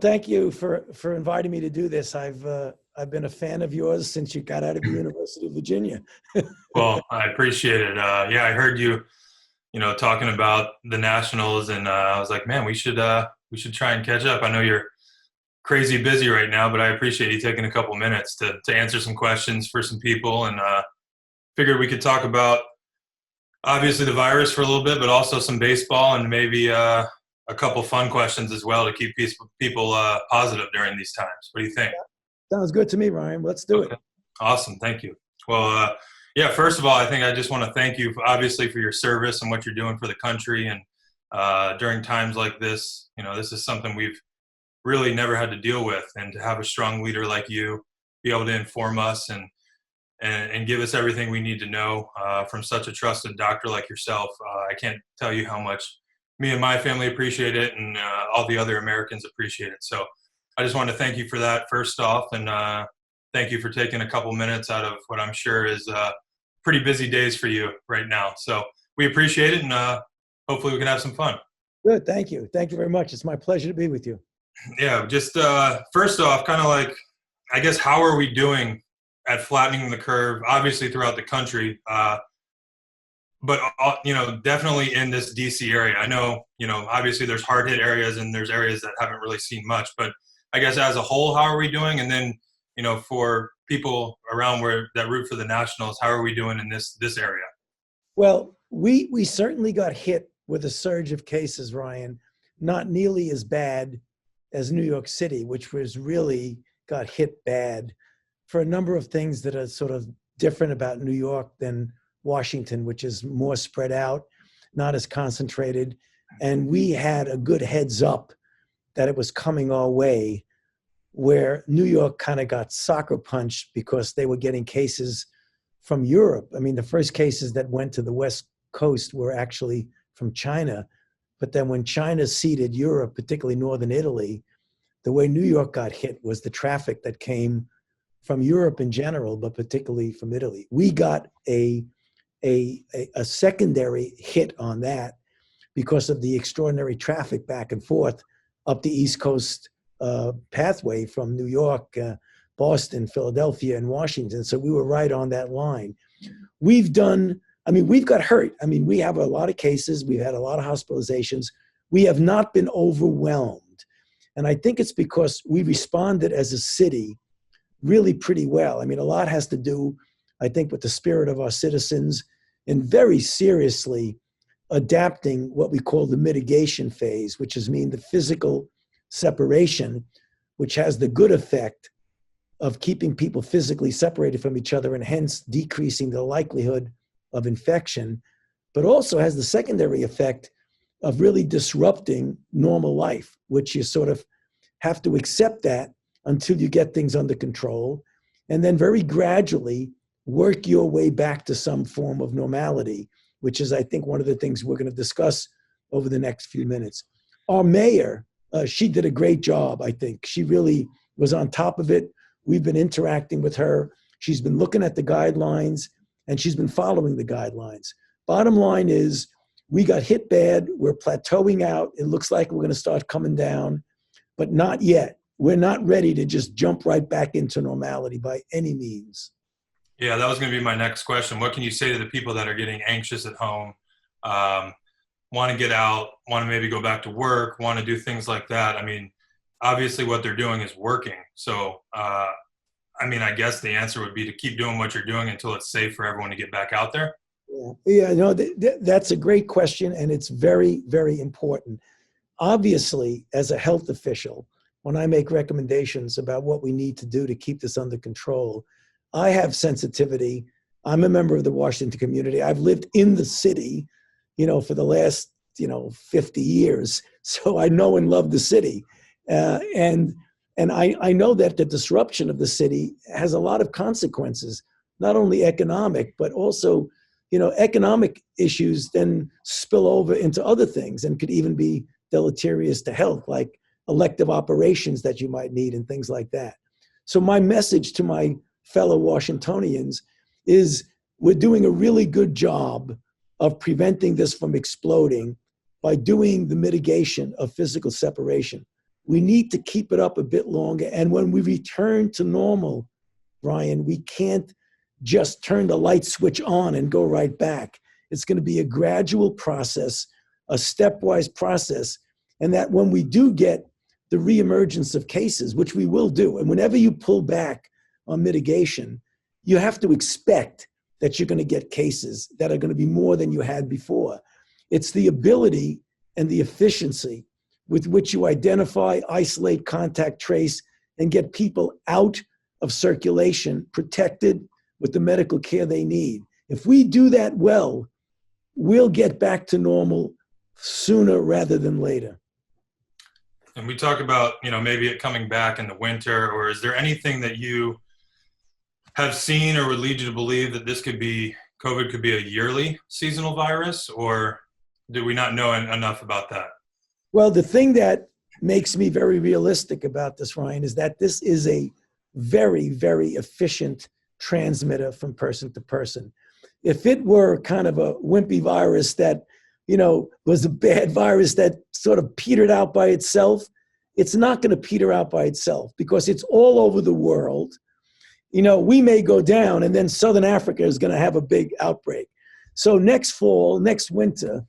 Thank you for inviting me to do this. I've been a fan of yours since you got out of the University of Virginia. Well, I appreciate it. Yeah, I heard you, talking about the Nationals, and I was like, man, we should try and catch up. I know you're crazy busy right now, but I appreciate you taking a couple minutes to answer some questions for some people, and figured we could talk about obviously the virus for a little bit, but also some baseball and maybe a couple fun questions as well to keep people positive during these times. What do you think? Sounds good to me, Ryan. Let's do it. Okay. Awesome. Thank you. Well, yeah, first of all, I think I just want to thank you obviously for your service and what you're doing for the country. And during times like this, this is something we've really never had to deal with. And to have a strong leader like you be able to inform us and give us everything we need to know from such a trusted doctor like yourself. I can't tell you how much me and my family appreciate it, and all the other Americans appreciate it. So I just want to thank you for that first off, and thank you for taking a couple minutes out of what I'm sure is pretty busy days for you right now. So we appreciate it, and hopefully we can have some fun. Good. Thank you. Thank you very much. It's my pleasure to be with you. Yeah, just first off, kind of like, I guess, how are we doing at flattening the curve, obviously throughout the country, but definitely in this DC area. I know, obviously there's hard hit areas and there's areas that haven't really seen much, but I guess as a whole, how are we doing? And then, for people around that root for the Nationals, how are we doing in this area? Well, we certainly got hit with a surge of cases, Ryan, not nearly as bad as New York City, which was really got hit bad for a number of things that are sort of different about New York than Washington, which is more spread out, not as concentrated. And we had a good heads up that it was coming our way, where New York kind of got soccer punched because they were getting cases from Europe. I mean, the first cases that went to the West Coast were actually from China. But then when China ceded Europe, particularly northern Italy, the way New York got hit was the traffic that came from Europe in general, but particularly from Italy. We got a secondary hit on that because of the extraordinary traffic back and forth up the East Coast pathway from New York, Boston, Philadelphia, and Washington. So we were right on that line. We've got hurt. I mean, we have a lot of cases. We've had a lot of hospitalizations. We have not been overwhelmed. And I think it's because we responded as a city really pretty well. I mean, a lot has to do, I think, with the spirit of our citizens and very seriously adapting what we call the mitigation phase, which is the physical separation, which has the good effect of keeping people physically separated from each other and hence decreasing the likelihood of infection, but also has the secondary effect of really disrupting normal life, which you sort of have to accept that until you get things under control, and then very gradually work your way back to some form of normality, which is, I think, one of the things we're going to discuss over the next few minutes. Our mayor, she did a great job, I think. She really was on top of it. We've been interacting with her. She's been looking at the guidelines, and she's been following the guidelines. Bottom line is, we got hit bad. We're plateauing out. It looks like we're going to start coming down, but not yet. We're not ready to just jump right back into normality by any means. Yeah, that was going to be my next question. What can you say to the people that are getting anxious at home, want to get out, want to maybe go back to work, want to do things like that? I mean, obviously what they're doing is working. So, I guess the answer would be to keep doing what you're doing until it's safe for everyone to get back out there. Yeah, no, that's a great question, and it's very, very important. Obviously, as a health official, when I make recommendations about what we need to do to keep this under control, I have sensitivity. I'm a member of the Washington community. I've lived in the city, for the last, 50 years. So I know and love the city. And I know that the disruption of the city has a lot of consequences, not only economic, but also, economic issues then spill over into other things and could even be deleterious to health, like elective operations that you might need and things like that. So my message to my fellow Washingtonians is we're doing a really good job of preventing this from exploding by doing the mitigation of physical separation. We need to keep it up a bit longer. And when we return to normal, Brian, we can't just turn the light switch on and go right back. It's going to be a gradual process, a stepwise process. And that when we do get the reemergence of cases, which we will do, and whenever you pull back on mitigation, you have to expect that you're going to get cases that are going to be more than you had before. It's the ability and the efficiency with which you identify, isolate, contact trace, and get people out of circulation, protected with the medical care they need. If we do that well, we'll get back to normal sooner rather than later. And we talk about, maybe it coming back in the winter, or is there anything that you have seen or would lead you to believe that COVID could be a yearly seasonal virus, or do we not know enough about that? Well, the thing that makes me very realistic about this, Ryan, is that this is a very, very efficient transmitter from person to person. If it were kind of a wimpy virus that, was a bad virus that sort of petered out by itself, it's not going to peter out by itself because it's all over the world. We may go down and then Southern Africa is going to have a big outbreak. So next fall, next winter,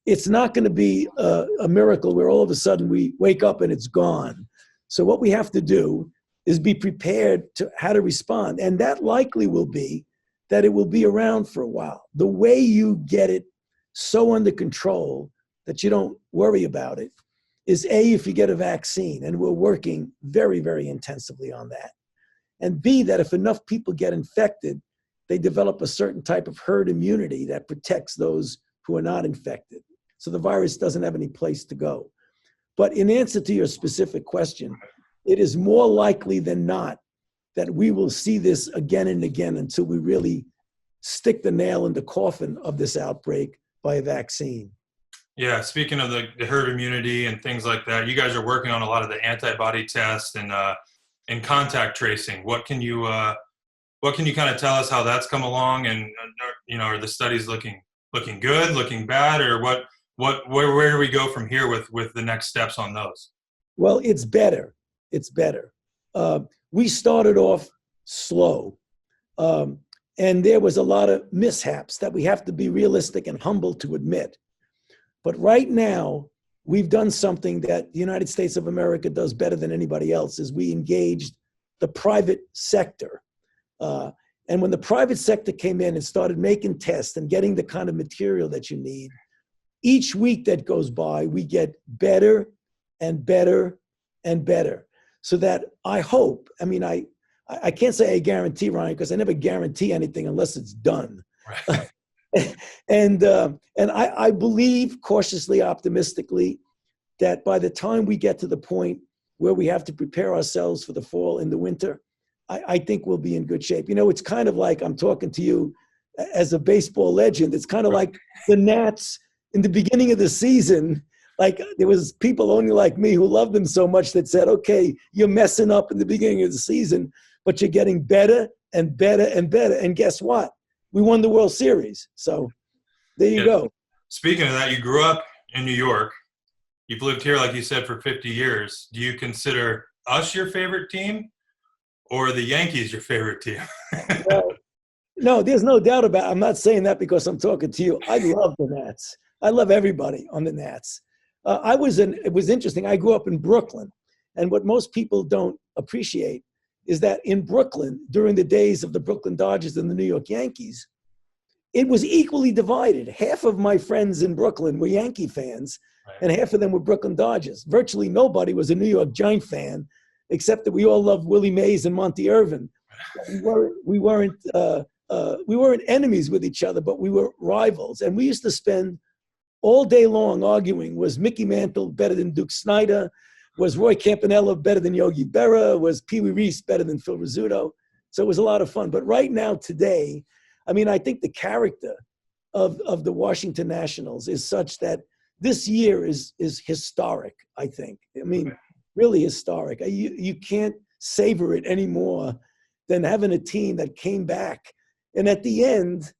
it's not going to be a miracle where all of a sudden we wake up and it's gone. So what we have to do is be prepared to how to respond. And that likely will be that it will be around for a while. The way you get it so under control that you don't worry about it is A, if you get a vaccine, and we're working very, very intensively on that. And B, that if enough people get infected, they develop a certain type of herd immunity that protects those who are not infected. So the virus doesn't have any place to go. But in answer to your specific question, it is more likely than not that we will see this again and again until we really stick the nail in the coffin of this outbreak by a vaccine. Yeah, speaking of the herd immunity and things like that, you guys are working on a lot of the antibody tests and contact tracing. What can you kind of tell us how that's come along, and are the studies looking good, looking bad, or where do we go from here with the next steps on those? Well, it's better. It's better. We started off slow, and there was a lot of mishaps that we have to be realistic and humble to admit. But right now, we've done something that the United States of America does better than anybody else, is we engaged the private sector. And when the private sector came in and started making tests and getting the kind of material that you need, each week that goes by, we get better and better and better. So that I hope, I can't say I guarantee, Ryan, because I never guarantee anything unless it's done. Right. And I believe cautiously, optimistically, that by the time we get to the point where we have to prepare ourselves for the fall and the winter, I think we'll be in good shape. It's kind of like I'm talking to you as a baseball legend. It's kind of like the Nats in the beginning of the season. Like there was people only like me who loved them so much that said, okay, you're messing up in the beginning of the season, but you're getting better and better and better. And guess what? We won the World Series. So there you go. Speaking of that, you grew up in New York. You've lived here, like you said, for 50 years. Do you consider us your favorite team, or the Yankees your favorite team? No, there's no doubt about it. I'm not saying that because I'm talking to you. I love the Nats. I love everybody on the Nats. It was interesting. I grew up in Brooklyn. And what most people don't appreciate is that in Brooklyn, during the days of the Brooklyn Dodgers and the New York Yankees, it was equally divided. Half of my friends in Brooklyn were Yankee fans, right, and half of them were Brooklyn Dodgers. Virtually nobody was a New York Giant fan, except that we all loved Willie Mays and Monty Irvin. We weren't enemies with each other, but we were rivals. And we used to spend all day long arguing. Was Mickey Mantle better than Duke Snider? Was Roy Campanella better than Yogi Berra? Was Pee Wee Reese better than Phil Rizzuto? So it was a lot of fun. But right now, today, I think the character of the Washington Nationals is such that this year is historic, I think. Really historic. You can't savor it any more than having a team that came back. And at the end,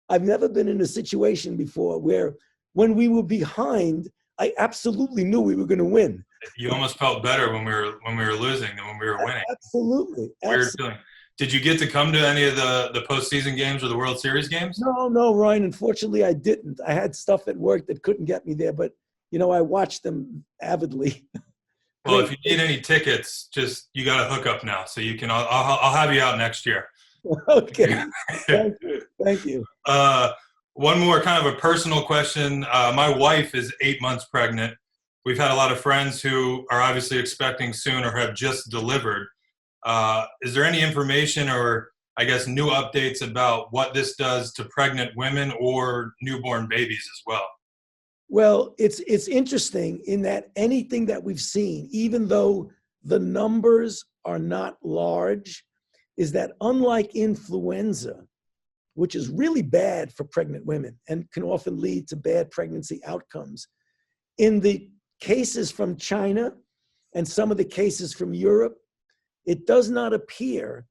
I've never been in a situation before where when we were behind, I absolutely knew we were going to win. You almost felt better when we were losing than when we were winning. Absolutely. Weird feeling. Did you get to come to any of the postseason games or the World Series games? No, Ryan. Unfortunately, I didn't. I had stuff at work that couldn't get me there, but I watched them avidly. Well, if you need any tickets, you got a hookup now, so you can. I'll have you out next year. Okay. Thank you. One more kind of a personal question. My wife is 8 months pregnant. We've had a lot of friends who are obviously expecting soon or have just delivered. Is there any information or, I guess, new updates about what this does to pregnant women or newborn babies as well? Well, it's interesting in that anything that we've seen, even though the numbers are not large, is that unlike influenza, which is really bad for pregnant women and can often lead to bad pregnancy outcomes, in the cases from China and some of the cases from Europe, it does not appear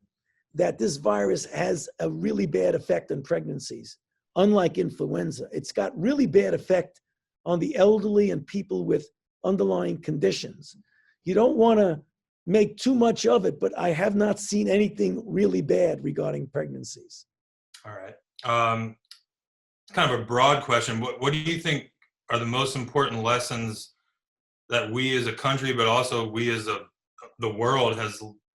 that this virus has a really bad effect on pregnancies, unlike influenza. It's got really bad effect on the elderly and people with underlying conditions. You don't want to make too much of it, but I have not seen anything really bad regarding pregnancies. All right. It's kind of a broad question. What do you think are the most important lessons that we as a country, but also we as the world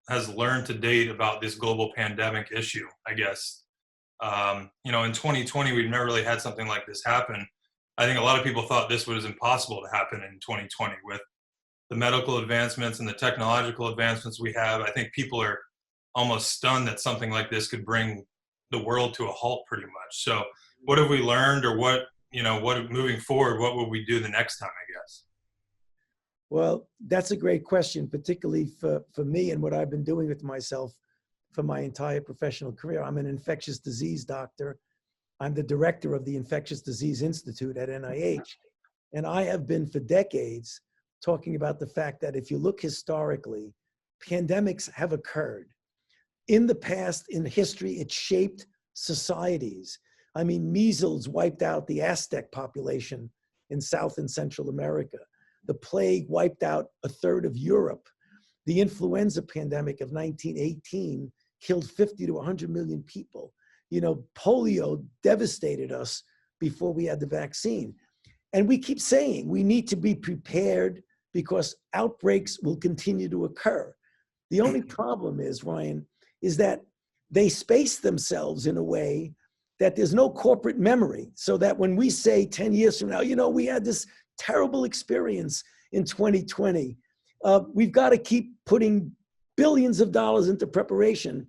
has learned to date about this global pandemic issue, I guess? In 2020, we've never really had something like this happen. I think a lot of people thought this was impossible to happen in 2020 with the medical advancements and the technological advancements we have. I think people are almost stunned that something like this could bring the world to a halt pretty much. So what have we learned, or what moving forward, what will we do the next time, I guess? Well, that's a great question, particularly for me and what I've been doing with myself for my entire professional career. I'm an infectious disease doctor. I'm the director of the Infectious Disease Institute at NIH. And I have been for decades talking about the fact that if you look historically, pandemics have occurred. In the past, in history, it shaped societies. I mean, measles wiped out the Aztec population in South and Central America. The plague wiped out a third of Europe. The influenza pandemic of 1918 killed 50 to 100 million people. Polio devastated us before we had the vaccine. And we keep saying we need to be prepared because outbreaks will continue to occur. The only problem is, Ryan, is that they space themselves in a way that there's no corporate memory, so that when we say 10 years from now, we had this terrible experience in 2020, we've got to keep putting billions of dollars into preparation.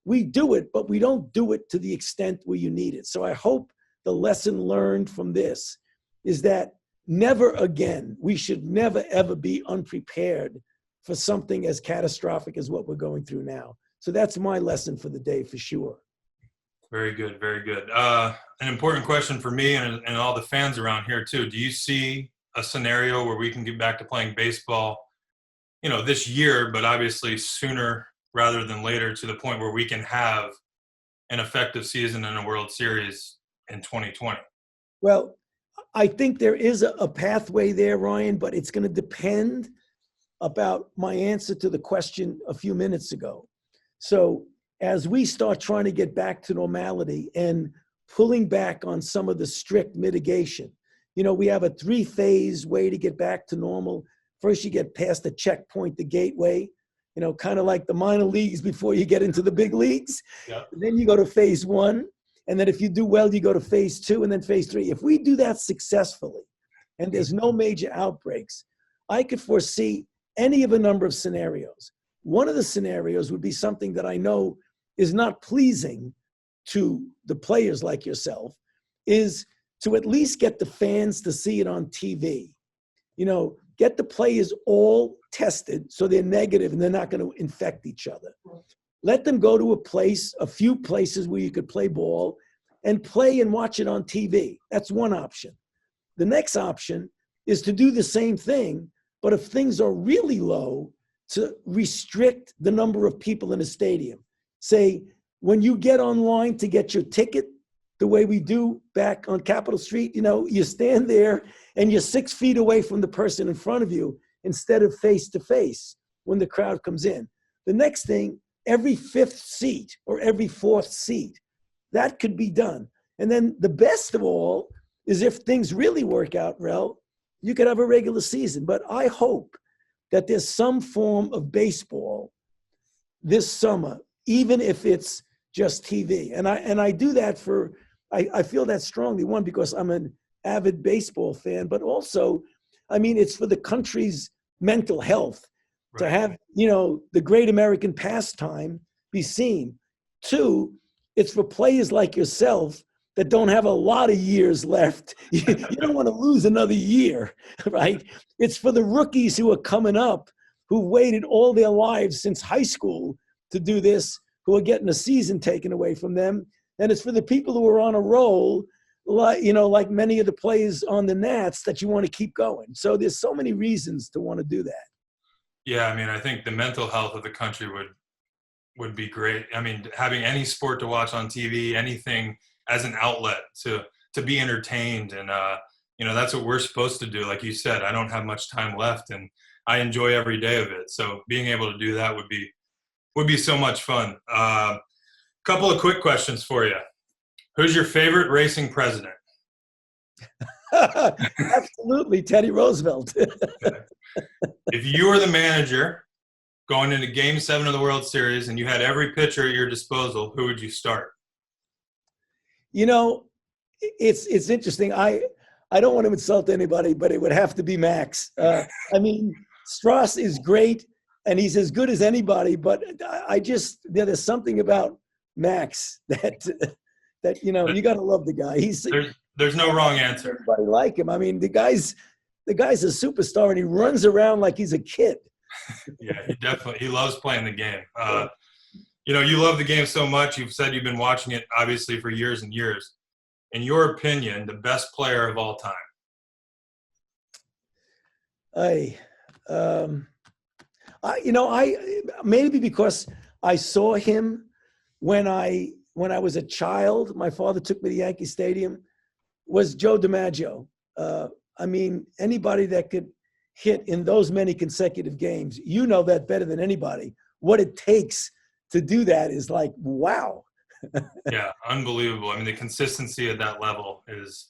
We do it, but we don't do it to the extent where you need it. So I hope the lesson learned from this is that never again, we should never, ever be unprepared for something as catastrophic as what we're going through now. So that's my lesson for the day, for sure. Very good, very good. An important question for me and all the fans around here too. Do you see a scenario where we can get back to playing baseball, this year, but obviously sooner rather than later, to the point where we can have an effective season in a World Series in 2020? Well, I think there is a pathway there, Ryan, but it's going to depend about my answer to the question a few minutes ago. So as we start trying to get back to normality and pulling back on some of the strict mitigation, we have a 3-phase way to get back to normal. First, you get past the checkpoint, the gateway, kind of like the minor leagues before you get into the big leagues. Yeah. Then you go to phase 1. And then if you do well, you go to phase 2 and then phase 3. If we do that successfully and there's no major outbreaks, I could foresee any of a number of scenarios. One of the scenarios would be something that I know is not pleasing to the players like yourself, is to at least get the fans to see it on TV. Get the players all tested so they're negative and they're not going to infect each other. Let them go to a few places where you could play ball and play and watch it on TV. That's one option. The next option is to do the same thing, but if things are really low, to restrict the number of people in a stadium. Say, when you get online to get your ticket, the way we do back on Capitol Street. You know, you stand there and you're 6 feet away from the person in front of you instead of face to face when the crowd comes in. The next thing, every fifth seat or every fourth seat, that could be done. And then the best of all is if things really work out, Rel, you could have a regular season. But I hope that there's some form of baseball this summer, even if it's just TV. And I do that for, I feel that strongly, one, because I'm an avid baseball fan, but also, I mean, it's for the country's mental health to have, you know, the great American pastime be seen. Two, it's for players like yourself that don't have a lot of years left. You don't want to lose another year, right? It's for the rookies who are coming up, who waited all their lives since high school to do this, who are getting a season taken away from them. And it's for the people who are on a roll, like, you know, like many of the players on the Nats, that you want to keep going. So there's so many reasons to want to do that. Yeah, I mean, I think the mental health of the country would be great. I mean, having any sport to watch on TV, anything as an outlet to be entertained, and you know, that's what we're supposed to do. Like you said, I don't have much time left, and I enjoy every day of it. So being able to do that would be so much fun. Couple of quick questions for you. Who's your favorite racing president? Absolutely, Teddy Roosevelt. If you were the manager going into Game 7 of the World Series and you had every pitcher at your disposal, who would you start? You know, it's interesting. I don't want to insult anybody, but it would have to be Max. I mean, Strauss is great, and he's as good as anybody, but I just, there's something about Max that you know, you got to love the guy. There's no wrong answer. Everybody like him. I mean, the guy's a superstar, and he runs around like he's a kid. Yeah, he loves playing the game. You know, you love the game so much. You've said you've been watching it obviously for years and years. In your opinion, the best player of all time? Maybe because I saw him when I was a child. My father took me to Yankee Stadium. Was Joe DiMaggio. I mean, anybody that could hit in those many consecutive games, you know that better than anybody. What it takes to do that is like, wow. Yeah, unbelievable. I mean, the consistency at that level is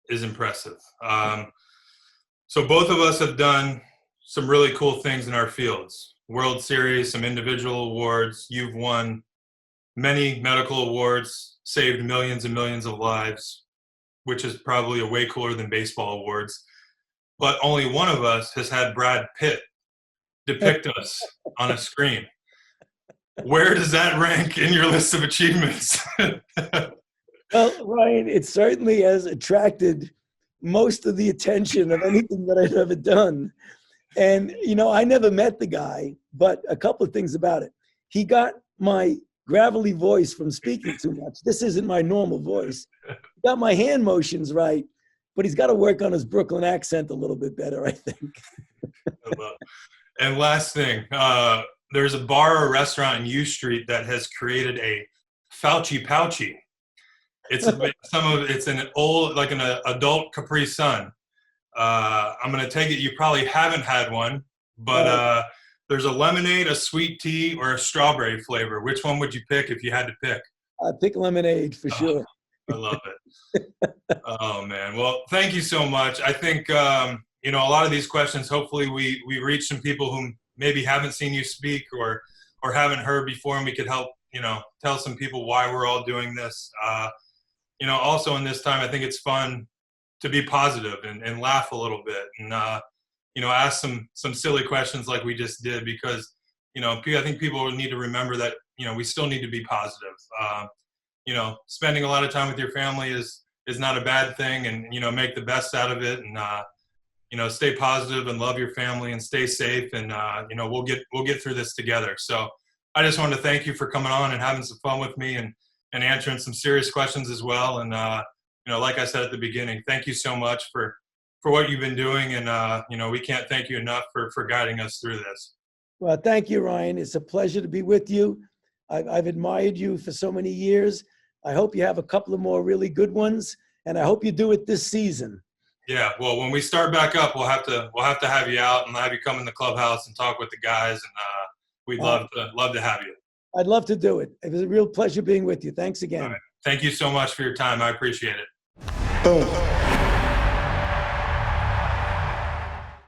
impressive. So both of us have done some really cool things in our fields. World Series, some individual awards. You've won many medical awards, saved millions and millions of lives, which is probably a way cooler than baseball awards. But only one of us has had Brad Pitt depict us on a screen. Where does that rank in your list of achievements? Well, Ryan, it certainly has attracted most of the attention of anything that I've ever done. And, you know, I never met the guy, but a couple of things about it. He got my gravelly voice from speaking too much. This isn't my normal voice. He got my hand motions right, but he's got to work on his Brooklyn accent a little bit better, I think. And last thing, there's a bar or restaurant in U Street that has created a Fauci pouchy. It's an old, like an adult Capri Sun. I'm going to take it you probably haven't had one, but there's a lemonade, a sweet tea, or a strawberry flavor. Which one would you pick if you had to pick? I'd pick lemonade for sure. I love it. Oh, man. Well, thank you so much. I think, you know, a lot of these questions, hopefully we reach some people who maybe haven't seen you speak or haven't heard before, and we could help, you know, tell some people why we're all doing this. You know, also in this time, I think it's fun to be positive and laugh a little bit and, you know, ask some silly questions like we just did, because, you know, I think people need to remember that, you know, we still need to be positive. You know, spending a lot of time with your family is not a bad thing, and, you know, make the best out of it, and, you know, stay positive and love your family and stay safe. And, you know, we'll get through this together. So I just wanted to thank you for coming on and having some fun with me and answering some serious questions as well. And, you know, like I said at the beginning, thank you so much for what you've been doing. And, you know, we can't thank you enough for guiding us through this. Well, thank you, Ryan. It's a pleasure to be with you. I've admired you for so many years. I hope you have a couple of more really good ones, and I hope you do it this season. Yeah, well, when we start back up, we'll have to have you out and have you come in the clubhouse and talk with the guys, and we'd love to have you. I'd love to do it. It was a real pleasure being with you. Thanks again. All right. Thank you so much for your time. I appreciate it. Boom.